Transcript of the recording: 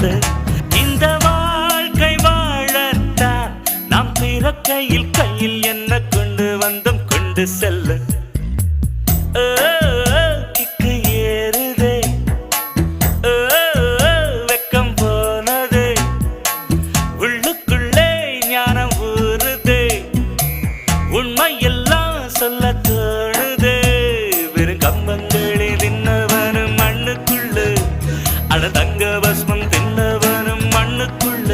சொல்ல இந்த வாழ்க்கை வாழத்தான் நாம் பிறக்கையில் கையில் என்ன கொண்டு வந்தோம் கொண்டு செல்ல கிக்கு ஏறுதே வெக்கம் போனதே உள்ளுக்குள்ளே ஞானம் ஊறுதே உண்மையெல்லாம் சொல்ல தோணுதே வெறும் கம்பங்களில் தின்னவனும் மண்ணுக்குள்ளு அட தங்க பஸ்மம் தின்னவனும் மண்ணுக்குள்ள